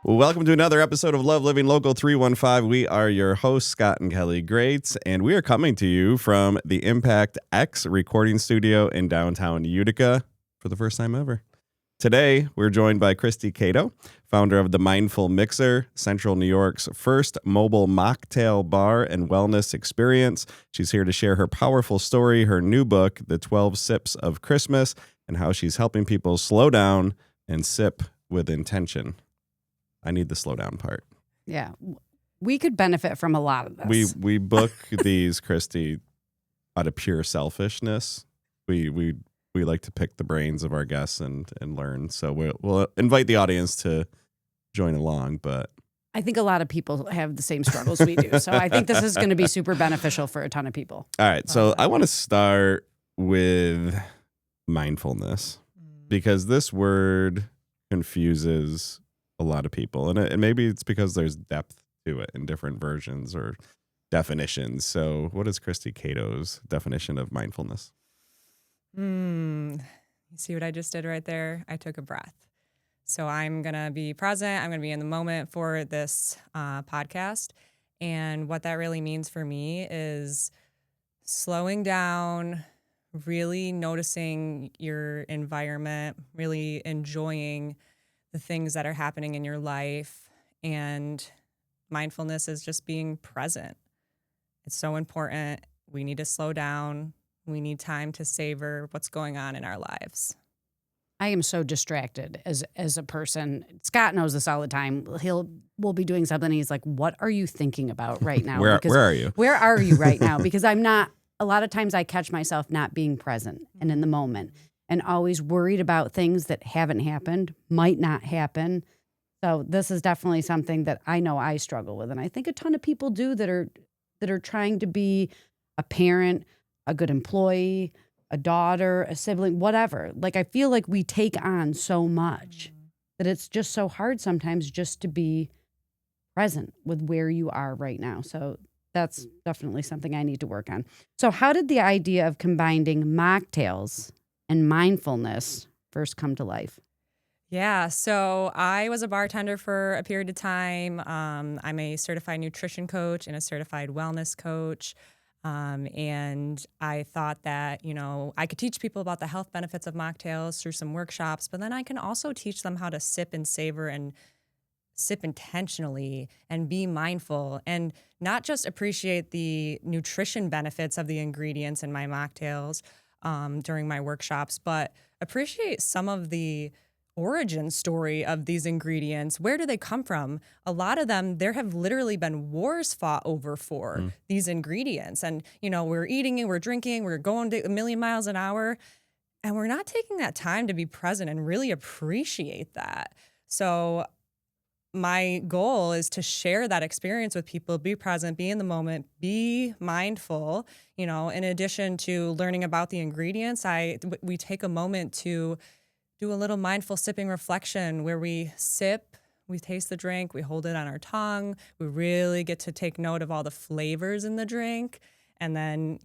Well, welcome to another episode of Love Living Local 315. We are your hosts, Scott and Kelly Greats, and we are coming to you from the Impact X recording studio in downtown Utica for the first time ever. Today, we're joined by Cristi Kaido, founder of the Mindful Mixer, Central New York's first mobile mocktail bar and wellness experience. She's here to share her powerful story, her new book, The 12 Sips of Christmas, and how she's helping people slow down and sip with intention. I need the slow down part. Yeah. We could benefit from a lot of this. We book these, Cristi, out of pure selfishness. We like to pick the brains of our guests and learn. So we'll invite the audience to join along. But I think a lot of people have the same struggles we do. So I think this is going to be super beneficial for a ton of people. All right. So I want to start with mindfulness because this word confuses a lot of people. And maybe it's because there's depth to it in different versions or definitions. So what is Cristi Kaido's definition of mindfulness? You see what I just did right there? I took a breath. So I'm going to be present. I'm going to be in the moment for this podcast. And what that really means for me is slowing down, really noticing your environment, really enjoying the things that are happening in your life. And mindfulness is just being present. It's so important. We need to slow down. We need time to savor what's going on in our lives. I am so distracted as a person. Scott knows this all the time. We'll be doing something. And he's like, "What are you thinking about right now? Where are you? Where are you right now?" Because I'm not. A lot of times I catch myself not being present and in the moment, and always worried about things that haven't happened, might not happen. So this is definitely something that I know I struggle with, and I think a ton of people do that are trying to be a parent, a good employee, a daughter, a sibling, whatever. Like, I feel like we take on so much that it's just so hard sometimes just to be present with where you are right now. So that's definitely something I need to work on. So how did the idea of combining mocktails and mindfulness first come to life? Yeah, so I was a bartender for a period of time. I'm a certified nutrition coach and a certified wellness coach. And I thought that, I could teach people about the health benefits of mocktails through some workshops, but then I can also teach them how to sip and savor and sip intentionally and be mindful and not just appreciate the nutrition benefits of the ingredients in my mocktails during my workshops, but appreciate some of the origin story of these ingredients. Where do they come from? A lot of them, there have literally been wars fought over for these ingredients. And, we're eating and we're drinking, we're going a million miles an hour, and we're not taking that time to be present and really appreciate that. So my goal is to share that experience with people, be present, be in the moment, be mindful. In addition to learning about the ingredients, we take a moment to do a little mindful sipping reflection where we sip, we taste the drink, we hold it on our tongue, we really get to take note of all the flavors in the drink. And then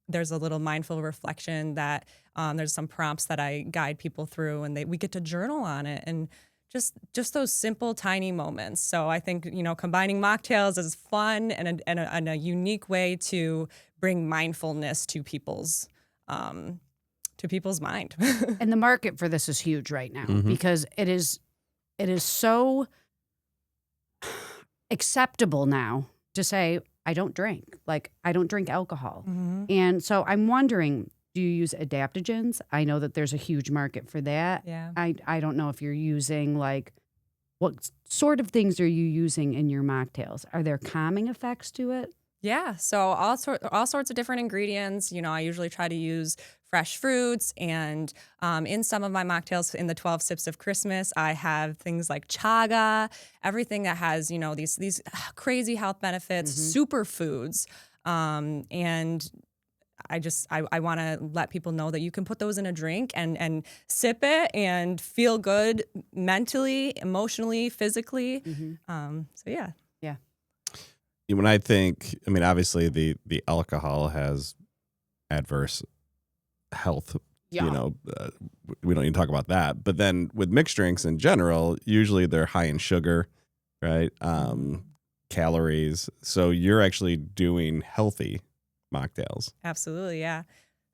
there's a little mindful reflection that there's some prompts that I guide people through, and we get to journal on it, and just those simple, tiny moments. So I think, combining mocktails is fun and a unique way to bring mindfulness to people's mind. And the market for this is huge right now because it is so acceptable now to say, I don't drink. Like, I don't drink alcohol. And so I'm wondering, do you use adaptogens? I know that there's a huge market for that. Yeah. I don't know if you're using, like, what sort of things are you using in your mocktails? Are there calming effects to it? Yeah, so all sorts of different ingredients. I usually try to use fresh fruits, and in some of my mocktails, in the 12 Sips of Christmas, I have things like chaga, everything that has these crazy health benefits, superfoods, and I want to let people know that you can put those in a drink and sip it and feel good mentally, emotionally, physically. So yeah. When I think, obviously the alcohol has adverse health. We don't need to talk about that. But then with mixed drinks in general, usually they're high in sugar right? Calories. So you're actually doing healthy mocktails. Absolutely, yeah.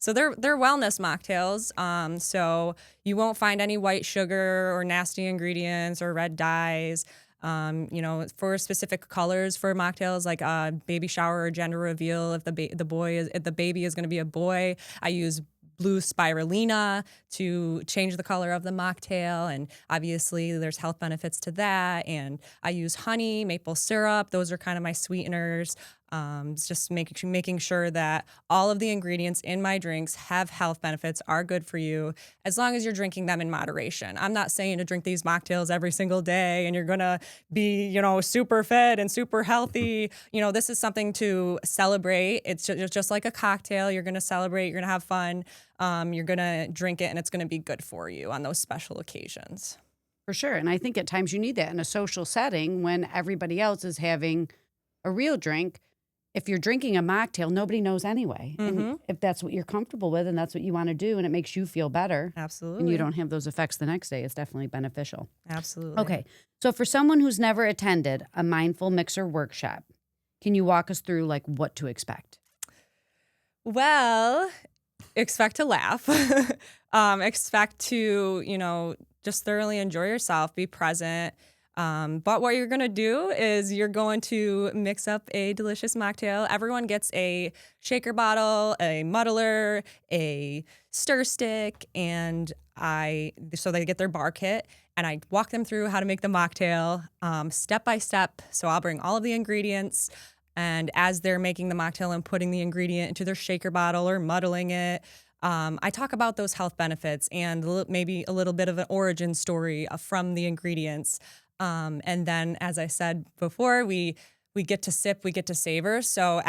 So they're wellness mocktails. So you won't find any white sugar or nasty ingredients or red dyes. For specific colors for mocktails, like baby shower or gender reveal. If the baby is going to be a boy, I use blue spirulina to change the color of the mocktail, and obviously there's health benefits to that. And I use honey, maple syrup; those are kind of my sweeteners. Just making sure that all of the ingredients in my drinks have health benefits, are good for you, as long as you're drinking them in moderation. I'm not saying to drink these mocktails every single day and you're gonna be, super fit and super healthy. This is something to celebrate. It's just like a cocktail. You're gonna celebrate. You're gonna have fun. You're gonna drink it, and it's gonna be good for you on those special occasions. For sure. And I think at times you need that in a social setting when everybody else is having a real drink. If you're drinking a mocktail, nobody knows anyway. And if that's what you're comfortable with and that's what you want to do and it makes you feel better. Absolutely. And you don't have those effects the next day, it's definitely beneficial. Absolutely. Okay. So for someone who's never attended a mindful mixer workshop, can you walk us through like what to expect? Well, expect to laugh. Expect to, just thoroughly enjoy yourself, be present. But what you're going to do is you're going to mix up a delicious mocktail. Everyone gets a shaker bottle, a muddler, a stir stick, and so they get their bar kit, and I walk them through how to make the mocktail step by step. So I'll bring all of the ingredients, and as they're making the mocktail and putting the ingredient into their shaker bottle or muddling it, I talk about those health benefits and maybe a little bit of an origin story from the ingredients. And then, as I said before, we get to sip, we get to savor. So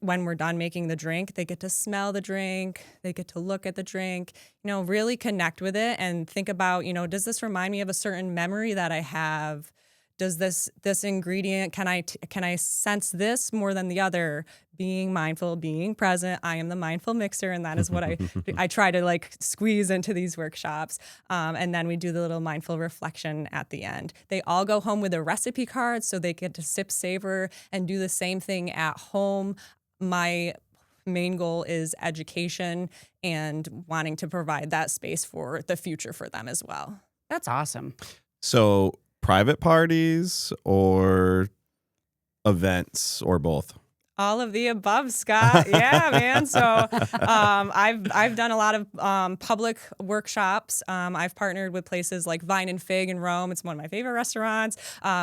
when we're done making the drink, they get to smell the drink, they get to look at the drink, really connect with it and think about, does this remind me of a certain memory that I have? Does this ingredient, can I sense this more than the other? Being mindful, being present. I am the mindful mixer, and that is what I try to squeeze into these workshops. And then we do the little mindful reflection at the end. They all go home with a recipe card, so they get to sip, savor, and do the same thing at home. My main goal is education and wanting to provide that space for the future for them as well. That's awesome. So private parties or events or both? All of the above, Scott. Yeah, man. So I've done a lot of public workshops. I've partnered with places like Vine and Fig in Rome. It's one of my favorite restaurants.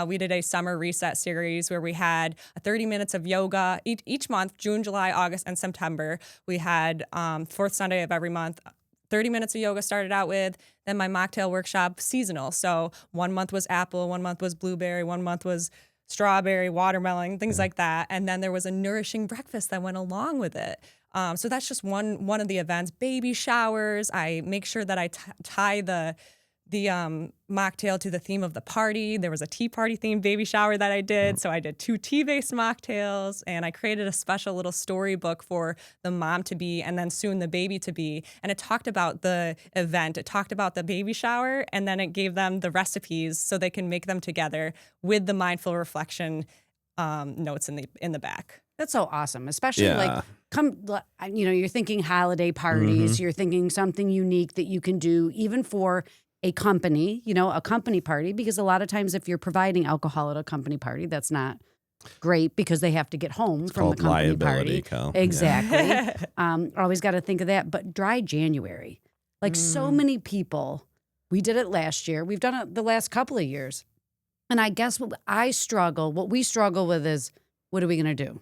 We did a summer reset series where we had 30 minutes of yoga each month, June, July, August, and September. We had fourth Sunday of every month. 30 minutes of yoga started out with, then my mocktail workshop seasonal. So 1 month was apple, 1 month was blueberry, 1 month was strawberry, watermelon, things like that. And then there was a nourishing breakfast that went along with it. So that's just one of the events. Baby showers. I make sure that I tie the mocktail to the theme of the party. There was a tea party themed baby shower that I did. So I did 2 tea-based mocktails, and I created a special little storybook for the mom to be and then soon the baby to be. And it talked about the event. It talked about the baby shower, and then it gave them the recipes so they can make them together with the mindful reflection notes in the back. That's so awesome, especially you're thinking holiday parties, you're thinking something unique that you can do even for a company, a company party, because a lot of times if you're providing alcohol at a company party, that's not great because they have to get home from the company party. Cal. Exactly. Always got to think of that. But dry January, so many people, we did it last year. We've done it the last couple of years. And I guess what we struggle with is, what are we going to do?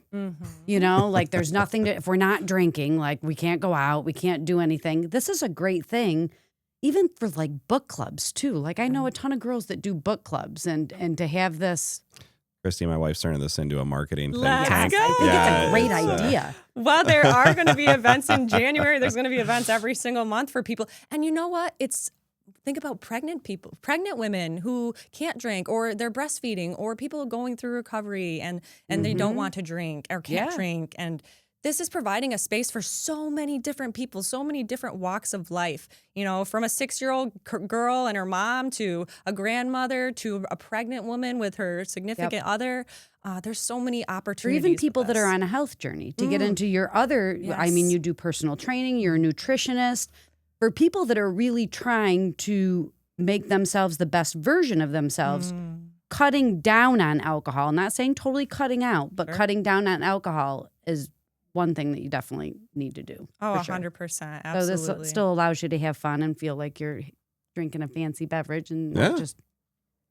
There's nothing if we're not drinking, we can't go out, we can't do anything. This is a great thing. Even for book clubs too. I know a ton of girls that do book clubs and to have this. Cristi, my wife's turning this into a marketing thing. Let's Yes, go. I think it's a great idea. Well, there are going to be events in January. There's going to be events every single month for people. And you know what? Think about pregnant women who can't drink, or they're breastfeeding, or people going through recovery and they don't want to drink or can't drink. And this is providing a space for so many different people, so many different walks of life, you know, from a 6-year-old girl and her mom to a grandmother to a pregnant woman with her significant other. There's so many Or opportunities. even people that are this. on a health journey to get into your other, I mean, Yes. you do personal training, you're a nutritionist. For people that are really trying to make themselves the best version of themselves, cutting down on alcohol, I'm not saying totally cutting out, but Sure. cutting down on alcohol is one thing that you definitely need to do. Oh, for sure. 100%. So Absolutely. this still allows you to have fun and feel like you're drinking a fancy beverage and Yeah. not just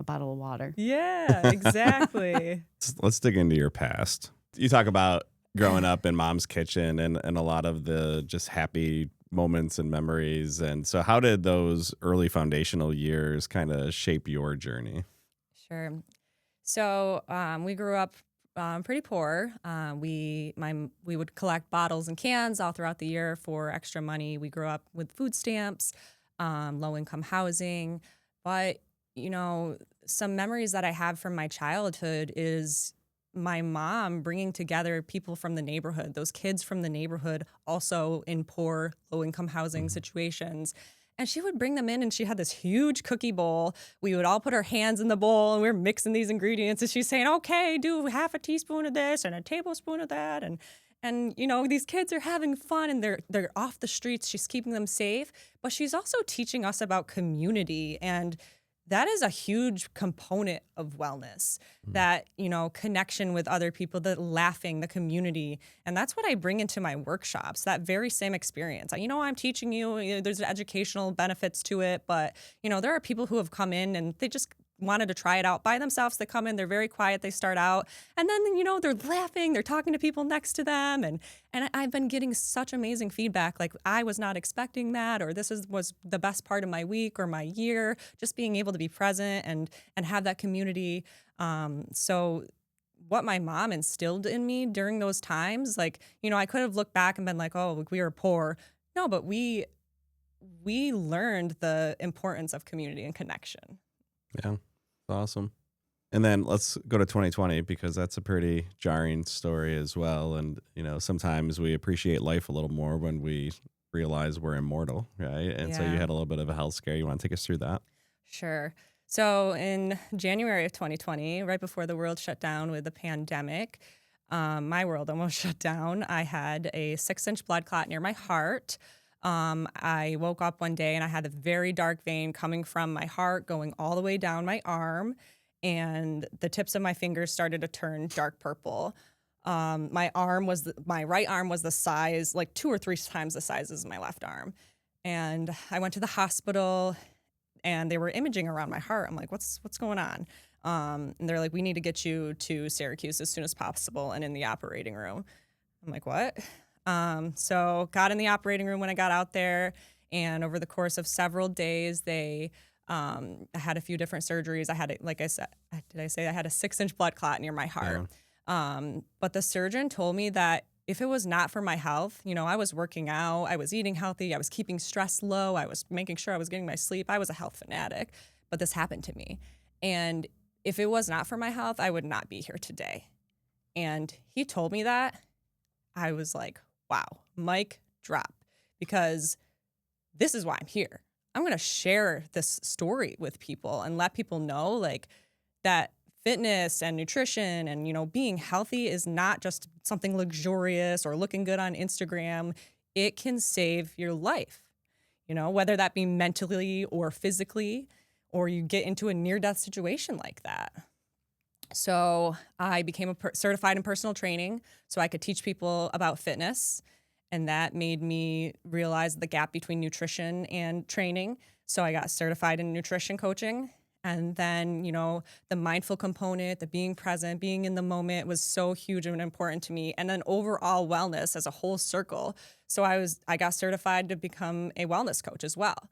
a bottle of water. Yeah, exactly. Let's dig into your past. You talk about growing up in mom's kitchen and a lot of the just happy moments and memories. And so how did those early foundational years kind of shape your journey? Sure. So we grew up pretty poor. We would collect bottles and cans all throughout the year for extra money. We grew up with food stamps, low income housing. But, you know, some memories that I have from my childhood is my mom bringing together people from the neighborhood, those kids from the neighborhood, also in poor, low income housing situations. And she would bring them in and she had this huge cookie bowl. We would all put our hands in the bowl and we were mixing these ingredients. And she's saying, okay, do half a teaspoon of this and a tablespoon of that. And you know, these kids are having fun and they're off the streets. She's keeping them safe. But she's also teaching us about community. And that is a huge component of wellness, that, you know, connection with other people, the laughing, the community. And that's what I bring into my workshops, that very same experience. You know, I'm teaching you, there's educational benefits to it, but, you know, there are people who have come in and they just wanted to try it out by themselves. They come in, they're very quiet, they start out, and then, you know, they're laughing, they're talking to people next to them. And I've been getting such amazing feedback, like I was not expecting that, or this was the best part of my week or my year, just being able to be present and have that community. So what my mom instilled in me during those times, like, you know, I could have looked back and been like, oh, we were poor. No, but we learned the importance of community and connection. Yeah, it's awesome. And then let's go to 2020 because that's a pretty jarring story as well. And, you know, sometimes we appreciate life a little more when we realize we're immortal, right? And so you Yeah. had a little bit of a health scare. You want to take us through that? Sure. So in January of 2020, right before the world shut down with the pandemic, my world almost shut down. I had a 6-inch blood clot near my heart. I woke up one day and I had a very dark vein coming from my heart going all the way down my arm, and the tips of my fingers started to turn dark purple. My right arm was the size, like 2 or 3 times the size as my left arm. And I went to the hospital and they were imaging around my heart. I'm like, what's going on? And they're like, we need to get you to Syracuse as soon as possible and in the operating room. I'm like, what? So got in the operating room when I got out there, and over the course of several days, I had a few different surgeries. I had, like I said, did I say I had a 6-inch blood clot near my heart? But the surgeon told me that if it was not for my health, you know, I was working out, I was eating healthy, I was keeping stress low, I was making sure I was getting my sleep. I was a health fanatic, but this happened to me. And if it was not for my health, I would not be here today. And he told me that. I was like, wow, mic drop, because this is why I'm here. I'm going to share this story with people and let people know, like, that fitness and nutrition and, you know, being healthy is not just something luxurious or looking good on Instagram. It can save your life, you know, whether that be mentally or physically, or you get into a near-death situation like that. So I became certified in personal training so I could teach people about fitness. And that made me realize the gap between nutrition and training. So I got certified in nutrition coaching. And then, you know, the mindful component, the being present, being in the moment was so huge and important to me. And then overall wellness as a whole circle. So I got certified to become a wellness coach as well.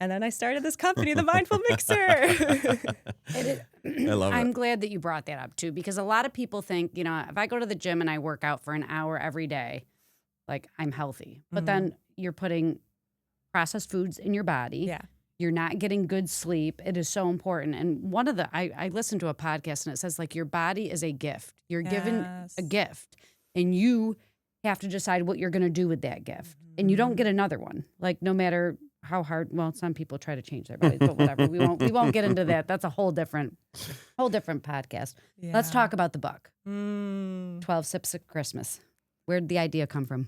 And then I started this company, the Mindful Mixer. I love I'm it. glad that you brought that up too, because a lot of people think, you know, if I go to the gym and I work out for an hour every day, like I'm healthy. But then you're putting processed foods in your body. Yeah. You're not getting good sleep. It is so important. And one of the, I listened to a podcast and it says like your body is a gift. You're given a Yes. gift and you have to decide what you're going to do with that gift. And you don't get another one. Like no matter how hard, well, some people try to change their bodies, but whatever. We won't get into that. That's a whole different podcast. Yeah. Let's talk about the book. 12 Sips of Christmas. Where did the idea come from?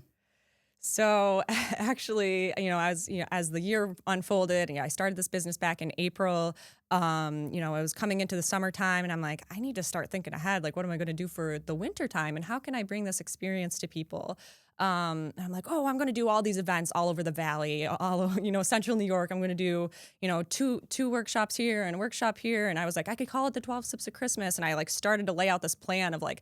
So actually, as the year unfolded, I started this business back in April. I was coming into the summertime, and I'm like, I need to start thinking ahead. Like, what am I going to do for the winter time, and how can I bring this experience to people? And I'm like, I'm going to do all these events all over the valley, all Central New York. I'm going to do two workshops here and a workshop here, and I was like, I could call it the 12 Sips of Christmas, and I like started to lay out this plan of like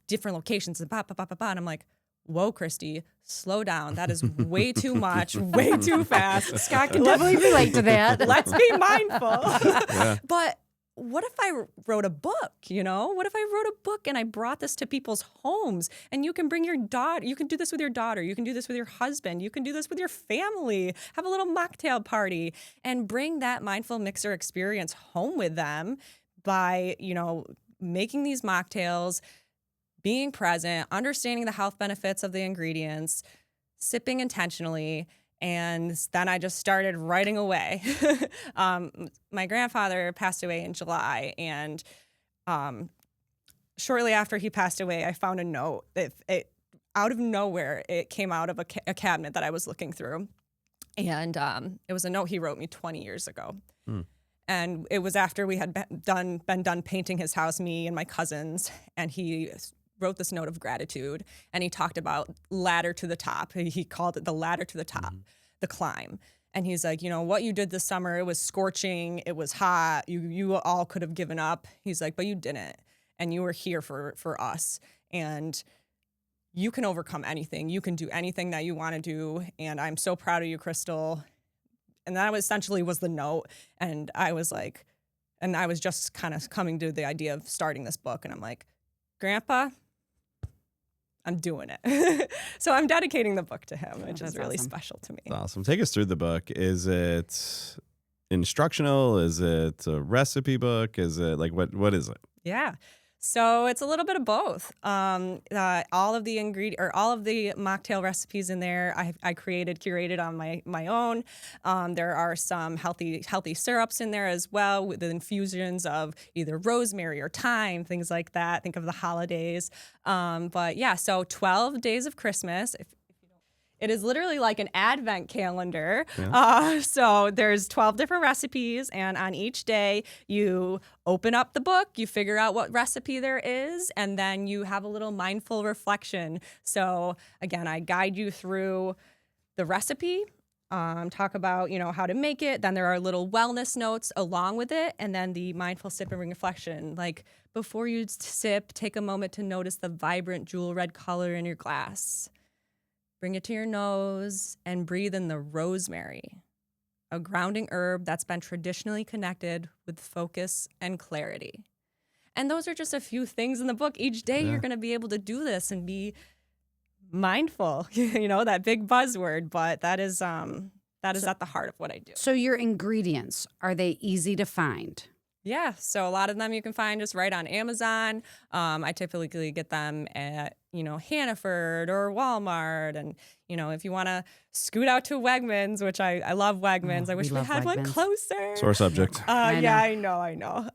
different locations and and I'm like, whoa, Cristi, slow down. That is way too much, way too fast. Scott can definitely relate to that. Let's be mindful. Yeah. But what if I wrote a book, What if I wrote a book and I brought this to people's homes, and you can bring your daughter, you can do this with your daughter, you can do this with your husband, you can do this with your family, have a little mocktail party, and bring that mindful mixer experience home with them by, making these mocktails, being present, understanding the health benefits of the ingredients, sipping intentionally, and then I just started writing away. My grandfather passed away in July, and shortly after he passed away, I found a note. It out of nowhere, it came out of a cabinet that I was looking through, and it was a note he wrote me 20 years ago. And it was after we had been done painting his house, me and my cousins, and he wrote this note of gratitude, and he talked about ladder to the top. He called it the ladder to the top, the climb. And he's like, what you did this summer, it was scorching, it was hot, you all could have given up. He's like, but you didn't, and you were here for us, and you can overcome anything. You can do anything that you want to do, and I'm so proud of you, Crystal. And that essentially was the note, and I was like, and I was just kind of coming to the idea of starting this book, and I'm like, Grandpa, I'm doing it. So I'm dedicating the book to him, which is really special to me. That's awesome. Take us through the book. Is it instructional? Is it a recipe book? Is it like what is it? Yeah. So it's a little bit of both. All of the all of the mocktail recipes in there, I curated on my own. There are some healthy syrups in there as well, with the infusions of either rosemary or thyme, things like that. Think of the holidays. But yeah, so 12 days of Christmas. It is literally like an advent calendar. Yeah. So there's 12 different recipes, and on each day you open up the book, you figure out what recipe there is, and then you have a little mindful reflection. So again, I guide you through the recipe, talk about how to make it. Then there are little wellness notes along with it, and then the mindful sip and reflection. Like before you sip, take a moment to notice the vibrant jewel red color in your glass. Bring it to your nose and breathe in the rosemary, a grounding herb that's been traditionally connected with focus and clarity. And those are just a few things in the book. Each day you're going to be able to do this and be mindful, that big buzzword, but that is at the heart of what I do. So your ingredients, are they easy to find? Yeah, so a lot of them you can find just right on Amazon. I typically get them at, Hannaford or Walmart. And, if you want to scoot out to Wegmans, which I love Wegmans. I wish we had one closer. Sore subject. I know.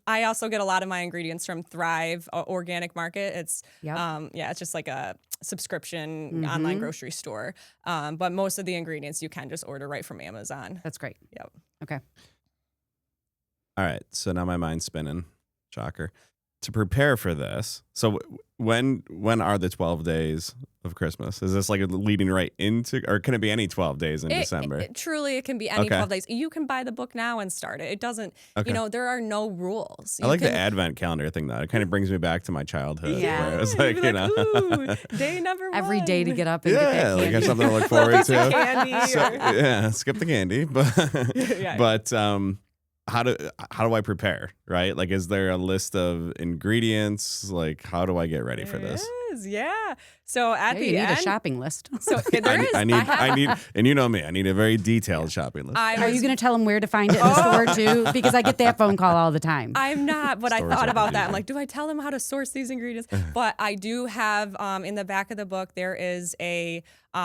I also get a lot of my ingredients from Thrive Organic Market. It's, it's just like a subscription online grocery store. But most of the ingredients you can just order right from Amazon. That's great. Yep. Okay. All right, so now my mind's spinning. Shocker. To prepare for this, so when are the 12 days of Christmas? Is this like leading right into, or can it be any 12 days in December? Truly, it can be any 12 days. You can buy the book now and start it. It doesn't, there are no rules. I like the advent calendar thing, though. It kind of brings me back to my childhood. Yeah. Where it was like, ooh, day number 1. Every day to get up and get that candy. Like have something to look forward to. Candy skip the candy. But how do I prepare, right? Like, is there a list of ingredients? Like, how do I get ready for this? is, yeah. So at Yeah, the you need end, a shopping list. so there is. I need, and you know me, I need a very detailed shopping list. Are you going to tell them where to find it in the store too? Because I get that phone call all the time. I'm not, but I Stores thought are about that. I'm confusing. like, do I tell them how to source these ingredients? But I do have in the back of the book, there is a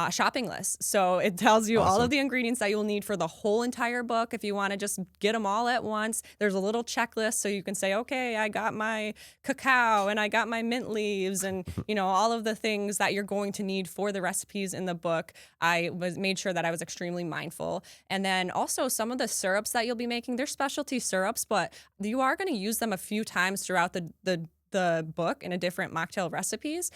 shopping list. So it tells you all Awesome. of the ingredients that you'll need for the whole entire book. If you want to just get them all at once, there's a little checklist so you can say, okay, I got my cacao and I got my mint leaves and, you know, all of the things that you're going to need for the recipes in the book. I made sure that I was extremely mindful. And then also some of the syrups that you'll be making, they're specialty syrups, but you are going to use them a few times throughout the book in a different mocktail recipes.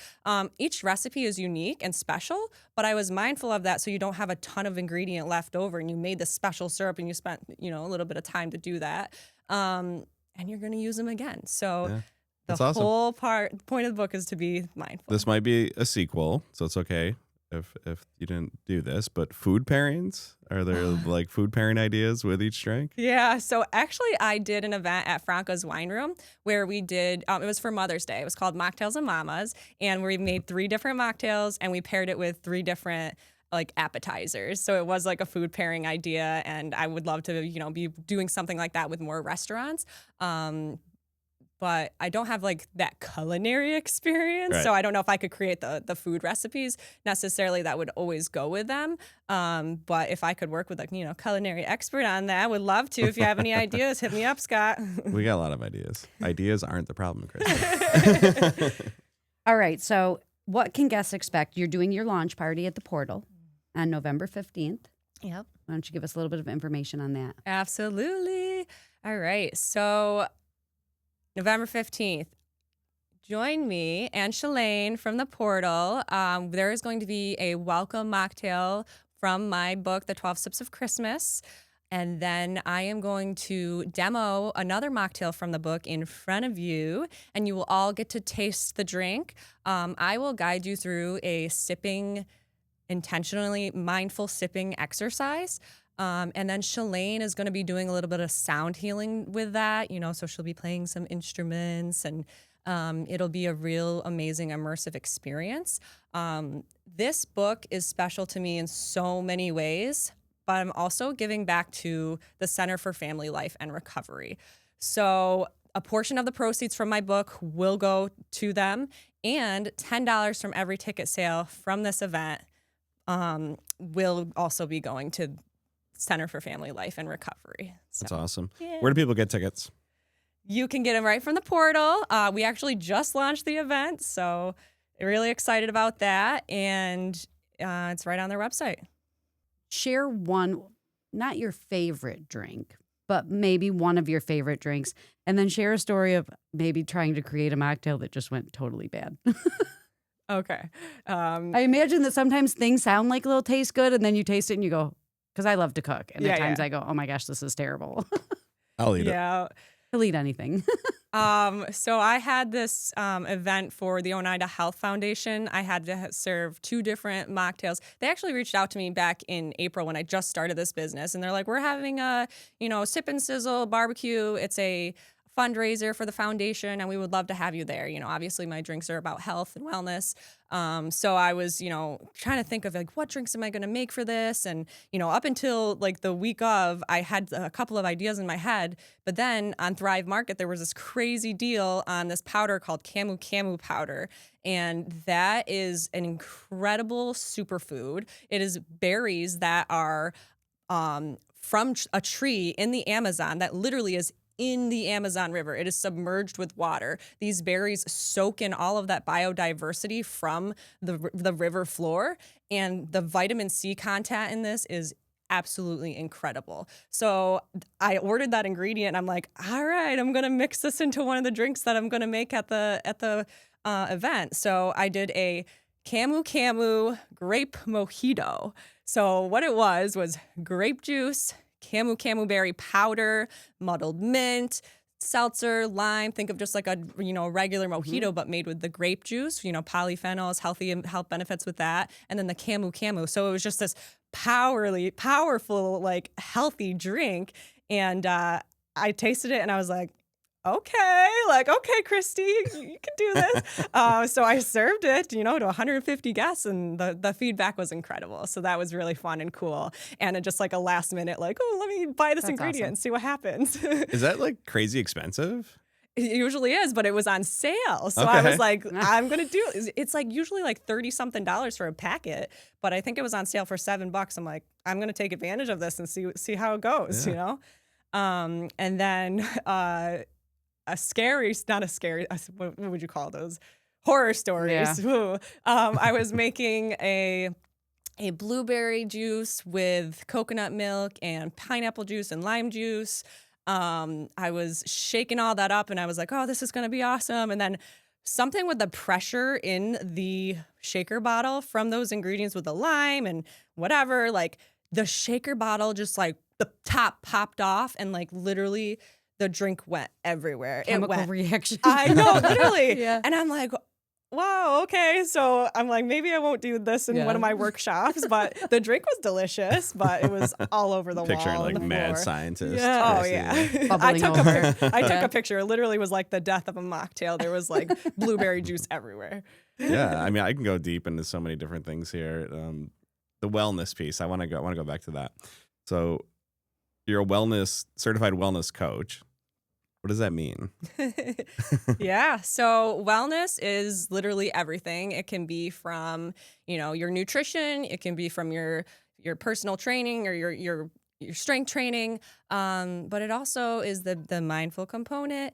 Each recipe is unique and special, but I was mindful of that so you don't have a ton of ingredient left over and you made the special syrup and you spent, you know, a little bit of time to do that. And you're going to use them again. So Yeah. the That's awesome. whole point of the book is to be mindful. This might be a sequel, so it's okay if you didn't do this. But food pairings, are there like food pairing ideas with each drink? Yeah, so actually I did an event at Franca's Wine Room where we did, it was for Mother's Day. It was called Mocktails and Mamas, and we made 3 different mocktails and we paired it with 3 different like appetizers. So it was like a food pairing idea, and I would love to, you know, be doing something like that with more restaurants. But I don't have like that culinary experience. Right. So I don't know if I could create the food recipes necessarily that would always go with them. But if I could work with a, you know, culinary expert on that, I would love to. If you have any ideas, hit me up, Scott. We got a lot of ideas. Ideas aren't the problem, Chris. All right. So what can guests expect? You're doing your launch party at the Portal on November 15th. Yep. Why don't you give us a little bit of information on that? Absolutely. All right. So November 15th, join me and Shalane from the Portal. There is going to be a welcome mocktail from my book, The 12 Sips of Christmas. And then I am going to demo another mocktail from the book in front of you, and you will all get to taste the drink. I will guide you through a intentionally mindful sipping exercise. And then Shalane is going to be doing a little bit of sound healing with that, you know, so she'll be playing some instruments, and it'll be a real amazing immersive experience. This book is special to me in so many ways, but I'm also giving back to the Center for Family Life and Recovery. So a portion of the proceeds from my book will go to them, and $10 from every ticket sale from this event will also be going to Center for Family Life and Recovery. So, That's awesome. yeah. Where do people get tickets? You can get them right from the Portal. We actually just launched the event, so really excited about that. And it's right on their website. Share one, not your favorite drink, but maybe one of your favorite drinks, and then share a story of maybe trying to create a mocktail that just went totally bad. Okay. I imagine that sometimes things sound like they'll taste good, and then you taste it and you go, because I love to cook. And at times I go, oh my gosh, this is terrible. I'll eat it. Yeah. I'll eat anything. So I had this event for the Oneida Health Foundation. I had to serve 2 different mocktails. They actually reached out to me back in April when I just started this business, and they're like, we're having a, you know, sip and sizzle barbecue. It's a fundraiser for the foundation, and we would love to have you there. You know, obviously my drinks are about health and wellness. So I was, you know, trying to think of like, what drinks am I going to make for this? And, you know, up until like the week of, I had a couple of ideas in my head, but then on Thrive Market, there was this crazy deal on this powder called Camu Camu powder. And that is an incredible superfood. It is berries that are from a tree in the Amazon that literally is in the Amazon River. It is submerged with water. These berries soak in all of that biodiversity from the river floor, and the vitamin C content in this is absolutely incredible. So I ordered that ingredient, and I'm like, all right, I'm gonna mix this into one of the drinks that I'm gonna make at the event. So I did a Camu Camu grape mojito. So what it was grape juice, Camu Camu berry powder, muddled mint, seltzer, lime. Think of just like a, you know, regular mojito, but made with the grape juice, you know, polyphenols, health benefits with that. And then the Camu Camu. So it was just this powerful, like healthy drink. And I tasted it and I was like, okay, like, okay, Cristi, you can do this. So I served it, to 150 guests, and the feedback was incredible. So that was really fun and cool. And just like a last minute, like, oh, let me buy this That's ingredient awesome. and see what happens. Is that like crazy expensive? It usually is, but it was on sale. So Okay. I was like, I'm going to do it. It's like usually like 30 something dollars for a packet, but I think it was on sale for $7. I'm like, I'm going to take advantage of this and see how it goes, Yeah. And then what would you call those? Horror stories. Yeah. Ooh. I was making a blueberry juice with coconut milk and pineapple juice and lime juice. I was shaking all that up and I was like, oh, this is going to be awesome. And then something with the pressure in the shaker bottle from those ingredients with the lime and whatever, like the shaker bottle just like the top popped off and like literally the drink went everywhere. Chemical reaction. I know, literally. Yeah. And I'm like, wow, okay. So I'm like, maybe I won't do this in one of my workshops, but the drink was delicious, but it was all over the Picturing wall. like and the mad floor. scientist. Oh Cristi. yeah. Bubbling I over. took a picture. It literally was like the death of a mocktail. There was like blueberry juice everywhere. Yeah, I mean, I can go deep into so many different things here. The wellness piece, I want to go back to that. So, you're a certified wellness coach. What does that mean? Yeah. So wellness is literally everything. It can be from, your nutrition. It can be from your personal training or your strength training. But it also is the mindful component,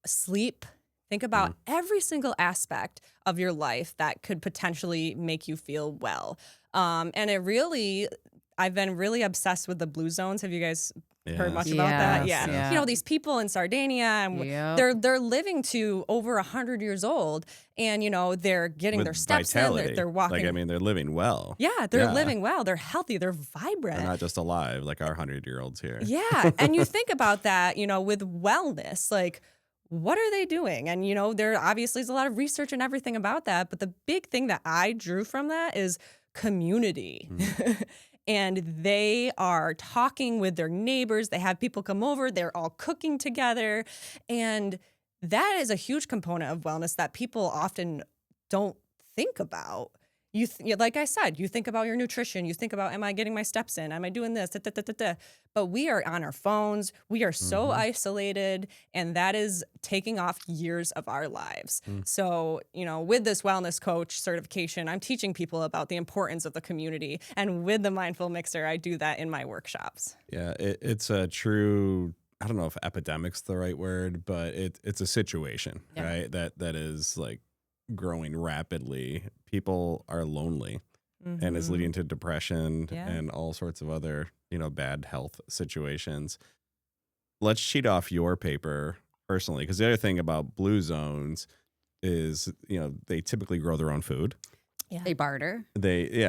sleep. Think about every single aspect of your life that could potentially make you feel well. And I've been really obsessed with the blue zones. Have you guys heard much about that? Yes, Yeah. yeah. These people in Sardinia, and Yep. they're living to over 100 years old, and they're getting With their steps vitality. in. They're walking. Like, I mean, they're living well. Yeah, they're living well. They're healthy. They're vibrant. They're not just alive like our 100-year-olds here. Yeah, and you think about that, with wellness, like what are they doing? And there obviously is a lot of research and everything about that, but the big thing that I drew from that is community. And they are talking with their neighbors. They have people come over. They're all cooking together. And that is a huge component of wellness that people often don't think about. Like I said, you think about your nutrition. You think about, am I getting my steps in? Am I doing this? Da, da, da, da, da. But we are on our phones. We are so isolated, and that is taking off years of our lives. So, with this wellness coach certification, I'm teaching people about the importance of the community. And with the Mindful Mixer, I do that in my workshops. Yeah, it's a true, I don't know if epidemic's the right word, but it's a situation, right? That is like growing rapidly. People are lonely, and it's leading to depression and all sorts of other, bad health situations. Let's cheat off your paper personally, because the other thing about blue zones is, they typically grow their own food. Yeah. They barter. They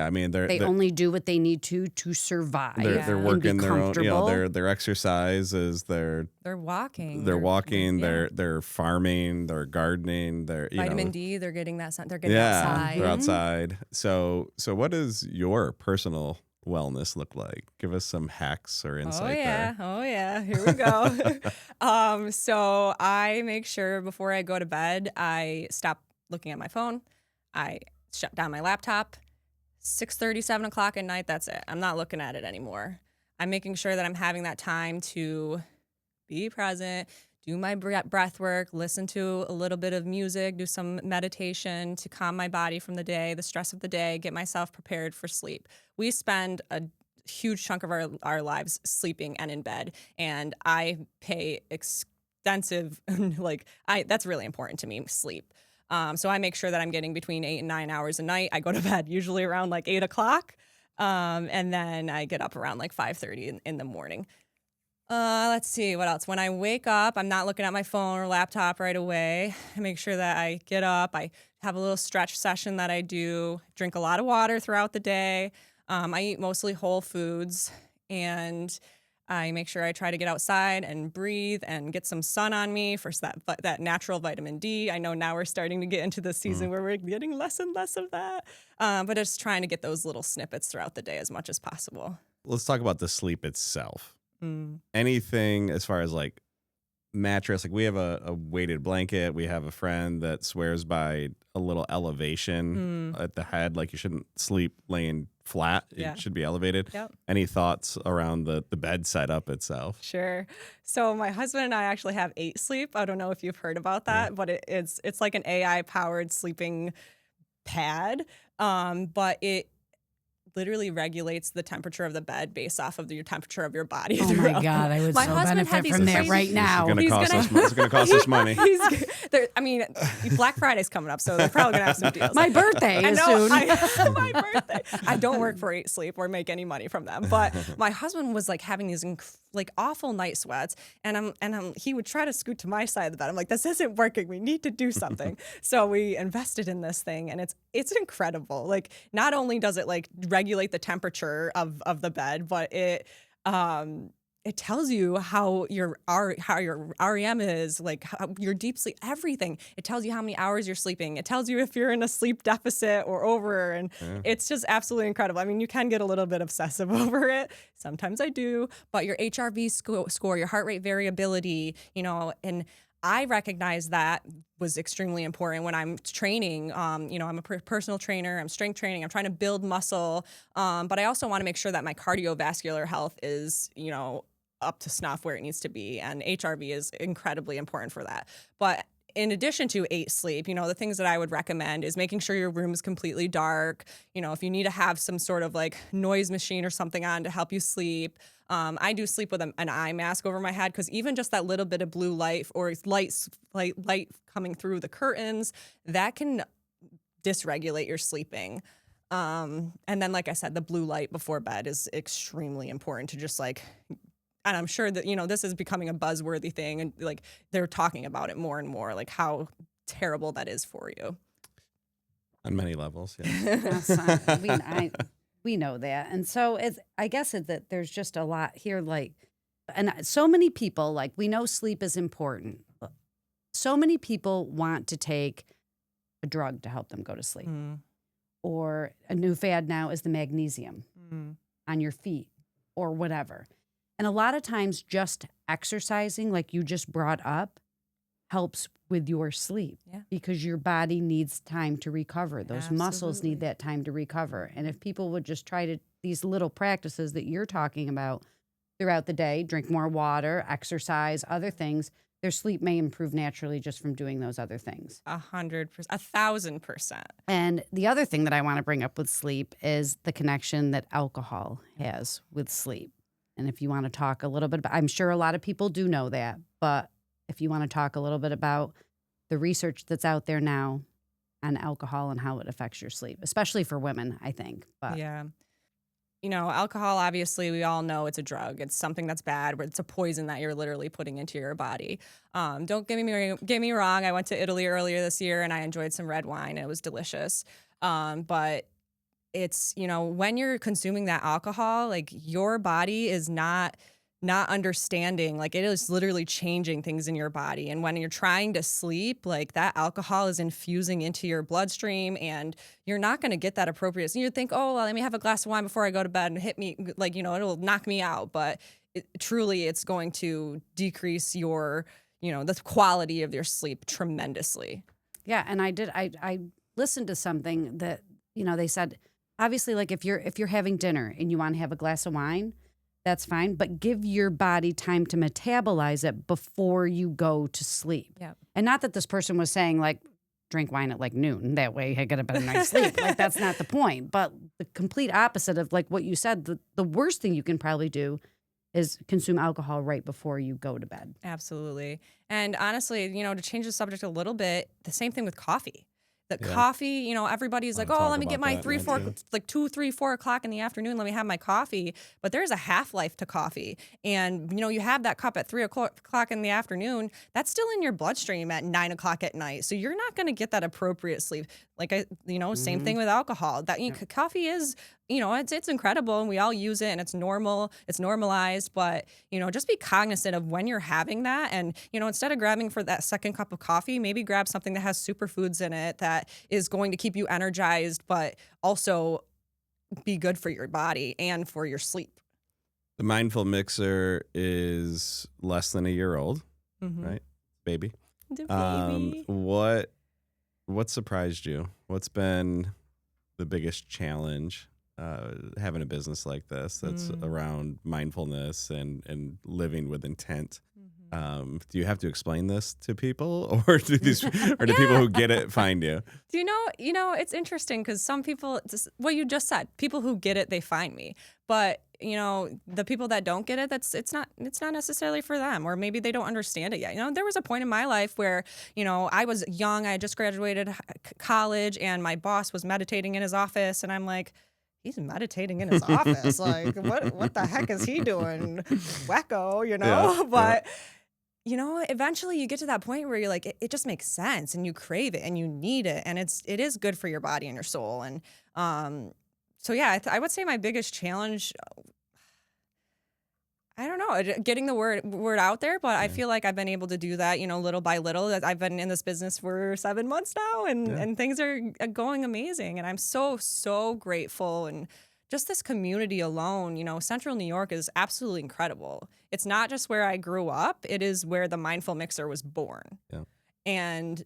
Only do what they need to survive. They're and working be their own, comfortable. their exercise is They're walking. they're farming, they're gardening, they're Vitamin D, they're getting that sun. They're getting outside. they're outside. So what does your personal wellness look like? Give us some hacks or insight there. Oh yeah. Here we go. So I make sure before I go to bed, I stop looking at my phone. I shut down my laptop. 6:30, 7 o'clock at night, that's it. I'm not looking at it anymore. I'm making sure that I'm having that time to be present, do my breath work, listen to a little bit of music, do some meditation to calm my body from the day, the stress of the day, get myself prepared for sleep. We spend a huge chunk of our lives sleeping and in bed, and I pay extensive, that's really important to me, sleep. So I make sure that I'm getting between 8 and 9 hours a night. I go to bed usually around like 8 o'clock. And then I get up around like 5:30 in the morning. Let's see, what else? When I wake up, I'm not looking at my phone or laptop right away. I make sure that I get up. I have a little stretch session that I do, drink a lot of water throughout the day. I eat mostly whole foods, and I make sure I try to get outside and breathe and get some sun on me for that natural vitamin D. I know now we're starting to get into the season where we're getting less and less of that, but just trying to get those little snippets throughout the day as much as possible. Let's talk about the sleep itself. Anything as far as like mattress, like we have a weighted blanket. We have a friend that swears by a little elevation at the head. Like you shouldn't sleep laying flat. Yeah. It should be elevated. Yep. Any thoughts around the bed setup itself? Sure. So my husband and I actually have 8 Sleep. I don't know if you've heard about that, but it's like an AI powered sleeping pad. But it literally regulates the temperature of the bed based off of your temperature of your body. Oh my God, I would My so husband benefit had these from that crazy- right now. It's going to cost us money. I mean, Black Friday's coming up, so they're probably gonna have some deals. My birthday I is know, soon. my birthday. I don't work for 8 Sleep or make any money from them, but my husband was like having these like awful night sweats, and he would try to scoot to my side of the bed. I'm like, this isn't working. We need to do something. So we invested in this thing, and it's incredible. Like, not only does it like regulate the temperature of the bed, but it tells you how your REM is, like how your deep sleep, everything. It tells you how many hours you're sleeping. It tells you if you're in a sleep deficit or over, and it's just absolutely incredible. I mean, you can get a little bit obsessive over it. Sometimes I do, but your HRV score, your heart rate variability, and I recognize that was extremely important when I'm training. I'm a personal trainer. I'm strength training. I'm trying to build muscle, but I also want to make sure that my cardiovascular health is, up to snuff where it needs to be. And HRV is incredibly important for that. But in addition to 8 Sleep, the things that I would recommend is making sure your room is completely dark. If you need to have some sort of like noise machine or something on to help you sleep. I do sleep with an eye mask over my head, because even just that little bit of blue light or light coming through the curtains, that can dysregulate your sleeping. And then, like I said, the blue light before bed is extremely important to just like, and I'm sure that, this is becoming a buzzworthy thing, and like they're talking about it more and more, like how terrible that is for you. On many levels, yes. We know that. And so I guess that there's just a lot here, like, and so many people, like, we know sleep is important. So many people want to take a drug to help them go to sleep. Or a new fad now is the magnesium on your feet or whatever. And a lot of times just exercising, like you just brought up, helps with your sleep, because your body needs time to recover. Those muscles need that time to recover. And if people would just try these little practices that you're talking about throughout the day, drink more water, exercise, other things, their sleep may improve naturally just from doing those other things. 100%, 1,000%. And the other thing that I want to bring up with sleep is the connection that alcohol has with sleep. And if you want to talk a little bit about, I'm sure a lot of people do know that, but if you want to talk a little bit about the research that's out there now on alcohol and how it affects your sleep, especially for women, I think. But yeah. Alcohol, obviously, we all know it's a drug. It's something that's bad. It's a poison that you're literally putting into your body. Don't get me wrong. I went to Italy earlier this year, and I enjoyed some red wine. It was delicious. But it's, when you're consuming that alcohol, like your body is not understanding, like it is literally changing things in your body. And when you're trying to sleep, like that alcohol is infusing into your bloodstream, and you're not going to get that appropriate. So you think, oh, well, let me have a glass of wine before I go to bed and hit me, like, it'll knock me out. But truly, it's going to decrease your, the quality of your sleep tremendously. Yeah. And I listened to something that, they said, obviously, like if you're having dinner and you want to have a glass of wine, that's fine, but give your body time to metabolize it before you go to sleep. Yep. And not that this person was saying, like, drink wine at like noon. That way I get a better night's sleep. Like, that's not the point. But the complete opposite of like what you said, the worst thing you can probably do is consume alcohol right before you go to bed. Absolutely. And honestly, to change the subject a little bit, the same thing with coffee. Coffee, everybody's like, oh, let me get my 2, 3, 4 o'clock in the afternoon. Let me have my coffee. But there's a half-life to coffee. And, you have that cup at 3 o'clock in the afternoon. That's still in your bloodstream at 9 o'clock at night. So you're not going to get that appropriate sleep. Like, same thing with alcohol. That coffee is, it's incredible, and we all use it, and it's normal. It's normalized. But, just be cognizant of when you're having that. And, instead of grabbing for that second cup of coffee, maybe grab something that has superfoods in it that is going to keep you energized, but also be good for your body and for your sleep. The Mindful Mixer is less than a year old. right? Baby. The baby. What surprised you? What's been the biggest challenge having a business like this that's around mindfulness and living with intent? Do you have to explain this to people, or do people who get it find you? Do you know, it's interesting because some people, what you just said, people who get it, they find me. But the people that don't get it, it's not necessarily for them, or maybe they don't understand it yet. There was a point in my life where, I was young, I had just graduated college, and my boss was meditating in his office, and I'm like, he's meditating in his office. Like, what the heck is he doing? Wacko, Yeah, but. Eventually you get to that point where you're like, it just makes sense, and you crave it and you need it, and it is good for your body and your soul. And so yeah, I would say my biggest challenge, I don't know, getting the word out there, but I feel like I've been able to do that, little by little. I've been in this business for 7 months now, and things are going amazing, and I'm so grateful. And just this community alone, Central New York is absolutely incredible. It's not just where I grew up, it is where the Mindful Mixer was born. Yeah. And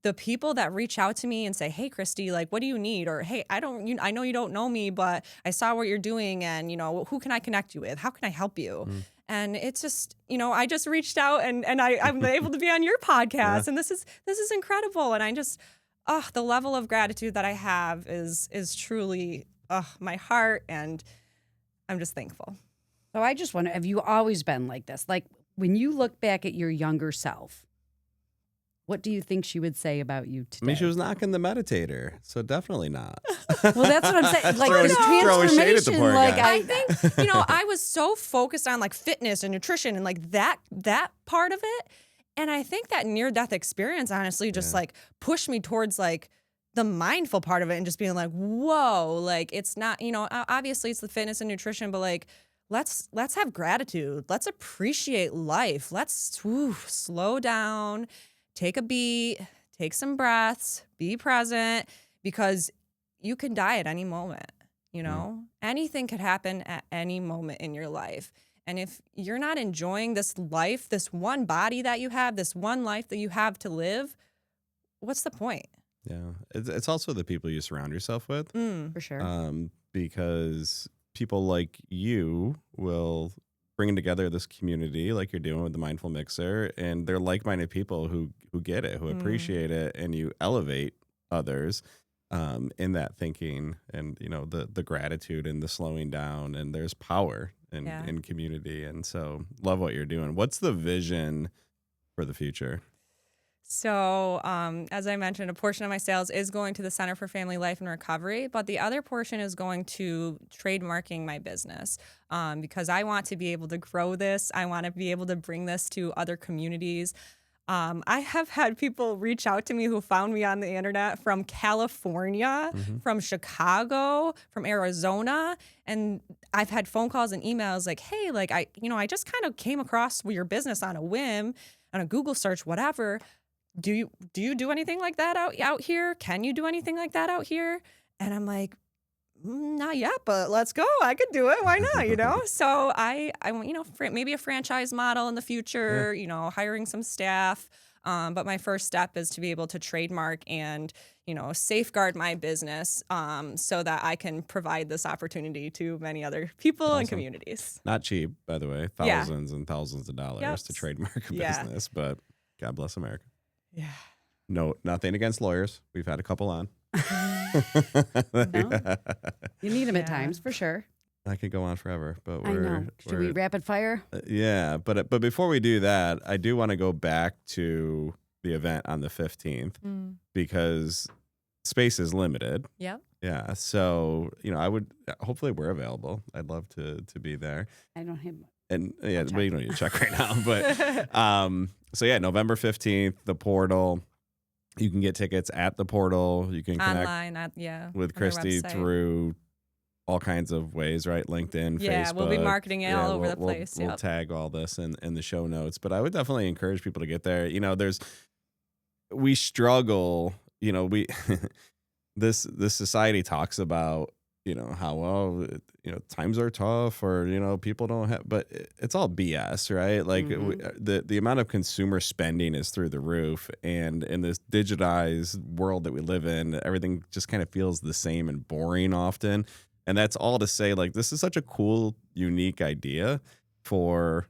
the people that reach out to me and say, hey, Cristi, like, what do you need? Or, hey, I know you don't know me, but I saw what you're doing, and, who can I connect you with? How can I help you? And it's just, I just reached out, and I'm able to be on your podcast, and this is incredible. And I just, the level of gratitude that I have is truly my heart, and I'm just thankful. So I just wonder, have you always been like this? Like, when you look back at your younger self, what do you think she would say about you today? I mean, she was knocking the meditator, so definitely not. Well, that's what I'm saying. Like, Throwing- this throwing shade at the transformation, poor like, guy. I think, I was so focused on like fitness and nutrition and like that part of it. And I think that near-death experience, honestly, just like pushed me towards like the mindful part of it, and just being like, whoa, like, it's not, obviously it's the fitness and nutrition, but like, let's have gratitude. Let's appreciate life. Let's slow down, take a beat, take some breaths, be present, because you can die at any moment. Anything could happen at any moment in your life. And if you're not enjoying this life, this one body that you have, this one life that you have to live, what's the point? Yeah. It's also the people you surround yourself with. for sure. Because people like you will bring together this community like you're doing with the Mindful Mixer, and they're like-minded people who get it, who appreciate it, and you elevate others in that thinking, and the gratitude and the slowing down, and there's power in community. And so love what you're doing. What's the vision for the future? So, as I mentioned, a portion of my sales is going to the Center for Family Life and Recovery, but the other portion is going to trademarking my business, because I want to be able to grow this. I want to be able to bring this to other communities. I have had people reach out to me who found me on the internet from California, from Chicago, from Arizona, and I've had phone calls and emails like, hey, like, I just kind of came across your business on a whim, on a Google search, whatever. Do you do anything like that out here? Can you do anything like that out here? And I'm like, not yet, but let's go. I could do it. Why not? So I maybe a franchise model in the future, hiring some staff. But my first step is to be able to trademark and, safeguard my business, so that I can provide this opportunity to many other people and communities. Not cheap, by the way. Thousands and thousands of dollars to trademark a business, but God bless America. Yeah. No, nothing against lawyers. We've had a couple on. No. You need them at times, for sure. I could go on forever, but I know. Should we rapid fire? Yeah, but before we do that, I do want to go back to the event on the 15th because space is limited. Yep. Yeah, so I would hopefully we're available. I'd love to be there. I don't have. And yeah, well, you don't need to check right now, but so yeah, November 15th, the portal. You can get tickets at the portal. You can connect online with Cristi through all kinds of ways, right? LinkedIn, yeah, Facebook. We'll be marketing it all over the place. We'll tag all this in the show notes. But I would definitely encourage people to get there. We struggle, we this society talks about how times are tough, or people don't have, but it's all BS, right? Like the amount of consumer spending is through the roof, and in this digitized world that we live in, everything just kind of feels the same and boring often. And that's all to say, like, this is such a cool, unique idea for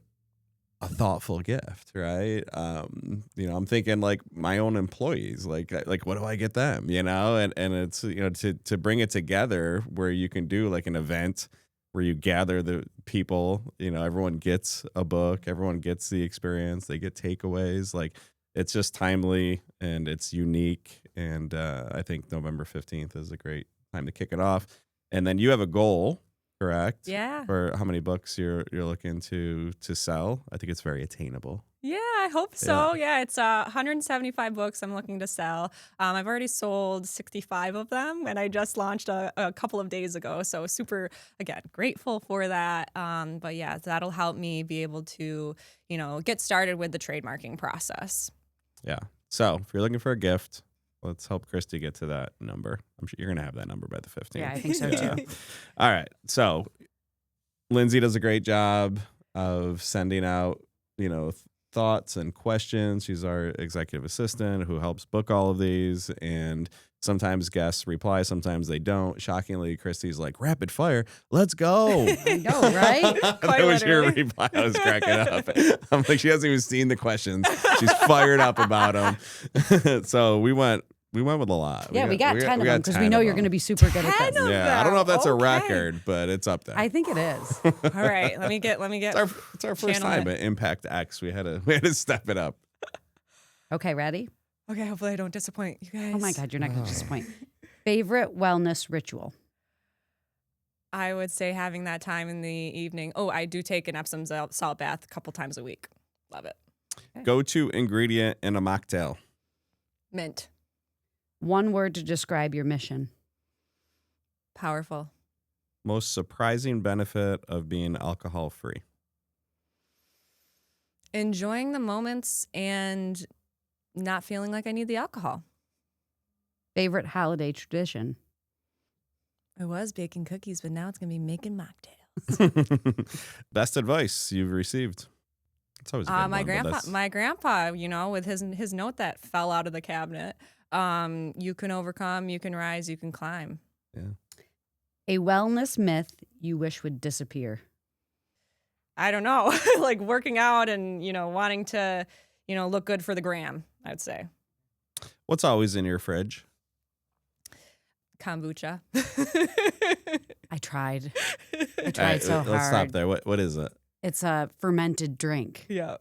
a thoughtful gift, right? I'm thinking like my own employees, like what do I get them, and it's, to bring it together where you can do like an event where you gather the people, everyone gets a book, everyone gets the experience, they get takeaways. Like, it's just timely and it's unique. And I think November 15th is a great time to kick it off. And then you have a goal, correct? Yeah. For how many books you're looking to sell. I think it's very attainable. Yeah, I hope so. Yeah, it's 175 books I'm looking to sell. I've already sold 65 of them, and I just launched a couple of days ago. So super, again, grateful for that. But yeah, that'll help me be able to, get started with the trademarking process. Yeah. So if you're looking for a gift, let's help Cristi get to that number. I'm sure you're going to have that number by the 15th. Yeah, I think so too. All right. So Lindsay does a great job of sending out, thoughts and questions. She's our executive assistant who helps book all of these. And sometimes guests reply, sometimes they don't. Shockingly, Christy's like, rapid fire, let's go. I know, right? Quite That was your literally. reply. I was cracking up. I'm like, she hasn't even seen the questions. She's fired up about them. So we went with a lot. Yeah, we got 10 of them because we 10 know of you're them. going to be super good at 10 this. of Yeah, I don't know if that's a Okay. record, but it's up there. I think it is. All right, let me get. It's our first channel time it. at Impact X. We had to step it up. Okay, ready? Okay, hopefully I don't disappoint you guys. Oh my God, you're not going to disappoint. Favorite wellness ritual? I would say having that time in the evening. Oh, I do take an Epsom salt bath a couple times a week. Love it. Go-to ingredient in a mocktail. Mint. One word to describe your mission. Powerful. Most surprising benefit of being alcohol-free. Enjoying the moments and not feeling like I need the alcohol. Favorite holiday tradition? I was baking cookies, but now it's going to be making mocktails. Best advice you've received. It's always a good My grandpa, with his note that fell out of the cabinet. You can overcome, you can rise, you can climb. Yeah. A wellness myth you wish would disappear. I don't know, like working out and, wanting to, look good for the gram, I'd say. What's always in your fridge? Kombucha. I tried. I All tried right, so hard. let's stop there. What is it? It's a fermented drink. Yeah.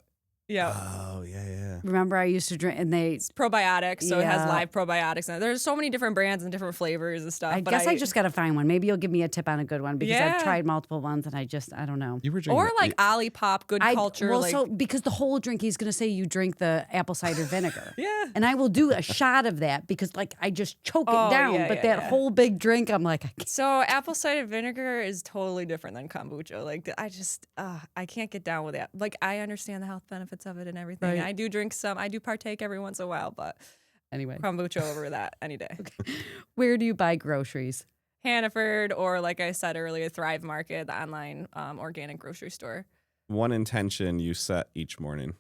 Oh, yeah. Remember, I used to drink, and they. It's probiotics, so it has Yeah. live probiotics in it. There's so many different brands and different flavors and stuff. I but guess I just got to find one. Maybe you'll give me a tip on a good one because Yeah. I've tried multiple ones and I don't know. You were drinking Or like Olipop, Good Culture. Well, like, so because the whole drink, he's going to say you drink the apple cider vinegar. yeah. And I will do a shot of that because I just choke Oh, it down. yeah, but yeah, that yeah. whole big drink, I'm like, I can't. So apple cider vinegar is totally different than kombucha. Like I can't get down with that. Like I understand the health benefits of it and everything. Right. I do drink some. I do partake every once in a while, but Anyway, kombucha over that any day. where do you buy groceries? Hannaford, or like I said earlier, Thrive Market, the online organic grocery store. one intention you set each morning.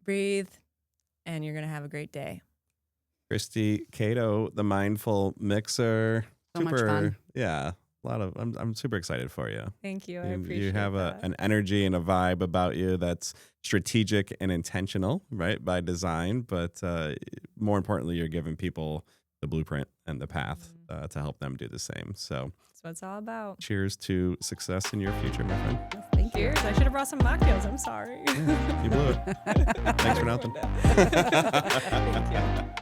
Breathe, and you're gonna have a great day. Cristi Kaido, the mindful mixer. So much fun. Yeah. A lot of I'm super excited for you. Thank you. I You appreciate have that. an energy and a vibe about you that's strategic and intentional, right, by design. But more importantly, you're giving people the blueprint and the path to help them do the same. So That's what it's all about. cheers to success in your future, my friend. Thank you. Cheers. I should have brought some mocktails. I'm sorry. You blew it. Thanks for nothing. Thank you.